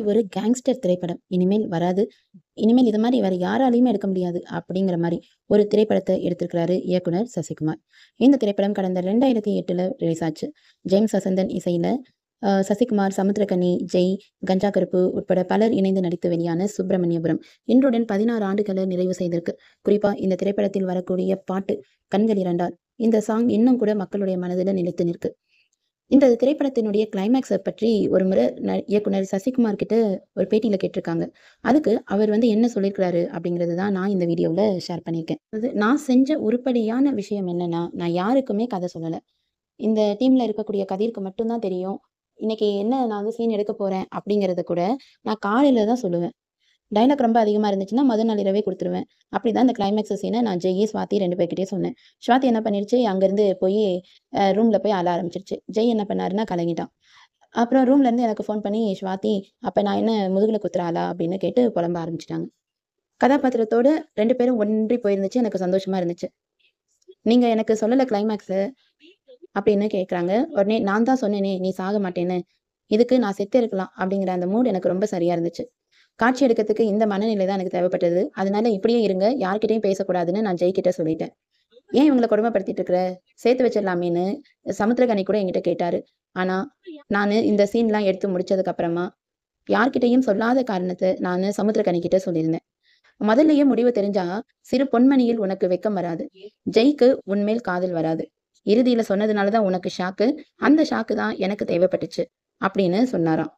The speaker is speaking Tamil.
ஒரு கேங்ஸ்டர் திரைப்படம் இனிமேல் வராது. இனிமேல் இது மாரி வேற யாராலயுமே எடுக்க முடியாது அப்படிங்கிற மாரி ஒரு திரைப்படத்த எடுத்திருக்கிறாரு இயக்குனர் சசிகுமார். இந்த திரைப்படம் கடந்த 2008ல ரிலீஸ் ஆச்சு. ஜேம்ஸ் வசந்தன் இசையில சசிகுமார், சமுத்திரக்கனி, ஜெய், கஞ்சா கருப்பு உட்பட பலர் இணைந்து நடித்து வெளியான சுப்பிரமணியபுரம் இன்றுடன் 16 ஆண்டுகள நிறைவு செய்திருக்கு. குறிப்பா இந்த திரைப்படத்தில் வரக்கூடிய பாட்டு கண்கள் இரண்டால் இந்த சாங் இன்னும் கூட மக்களுடைய மனதில நிலைத்து நிற்கு. இந்த திரைப்படத்தினுடைய கிளைமேக்ஸ பற்றி ஒரு முறை இயக்குனர் சசிகுமார் கிட்ட ஒரு பேட்டியில கேட்டிருக்காங்க. அதுக்கு அவர் என்ன சொல்லியிருக்கிறாரு அப்படிங்கிறது தான் நான் இந்த வீடியோவுல ஷேர் பண்ணியிருக்கேன். நான் செஞ்ச உருப்படியான விஷயம் என்னன்னா, நான் யாருக்குமே கதை சொல்லல. இந்த டீம்ல இருக்கக்கூடிய கதிருக்கு மட்டும் தான் தெரியும். இன்னைக்கு நான் சீன் எடுக்க போறேன் அப்படிங்கிறத கூட நான் காலையில தான் சொல்லுவேன். டயலாக் ரொம்ப அதிகமா இருந்துச்சுன்னா, முதல் நாள் இரவே குடுத்துருவேன். அப்படிதான் இந்த கிளைமேக்ஸ் சீன நான் ஜெய், ஸ்வாதி 2 பேர்கிட்டயும் சொன்னேன். ஸ்வாதி என்ன பண்ணிருச்சு, அங்கருந்து போயி ரூம்ல போய் அழ ஆரம்பிச்சுருச்சு. ஜெய் என்ன பண்ணாருன்னா, கலங்கிட்டான். அப்புறம் ரூம்ல இருந்து எனக்கு ஃபோன் பண்ணி, "ஸ்வாதி, அப்ப நான் என்ன முதுகுல குத்துற ஆளா?" அப்படின்னு கேட்டு புலம்ப ஆரம்பிச்சுட்டாங்க. கதாபாத்திரத்தோட 2 பேரும் ஒன்றி போயிருந்துச்சு. எனக்கு சந்தோஷமா இருந்துச்சு. "நீங்க எனக்கு சொல்லல கிளைமேக்ஸ" அப்படின்னு கேட்கறாங்க. உடனே நான் தான் சொன்னேனே, "நீ சாக மாட்டேன்னு. இதுக்கு நான் செத்தே இருக்கலாம்." அப்படிங்கிற அந்த மூட் எனக்கு ரொம்ப சரியா இருந்துச்சு. காட்சி எடுக்கிறதுக்கு இந்த மனநிலை தான் எனக்கு தேவைப்பட்டது. அதனால இப்படியே இருங்க. யார்கிட்டயும் பேசக்கூடாதுன்னு நான் ஜெய் கிட்ட சொல்லிட்டேன். "ஏன் இவங்கள கொடுமைப்படுத்திட்டு இருக்கிற? சேர்த்து வச்சிடலாமேன்னு" சமுத்திரக்கனி கூட என்கிட்ட கேட்டாரு. ஆனா, நானு இந்த சீன்லாம் எடுத்து முடிச்சதுக்கு அப்புறமா, யார்கிட்டயும் சொல்லாத காரணத்த நானு சமுத்திரக்கனி கிட்ட சொல்லியிருந்தேன். "முதல்லயே முடிவு தெரிஞ்சா, சிறு பொன்மணியில் உனக்கு வெட்கம் வராது. ஜெய்க்கு உன்மேல் காதல் வராது. இறுதியில சொன்னதுனால தான் உனக்கு ஷாக்கு. அந்த ஷாக்கு தான் எனக்கு தேவைப்பட்டுச்சு." அப்படின்னு சொன்னாராம்.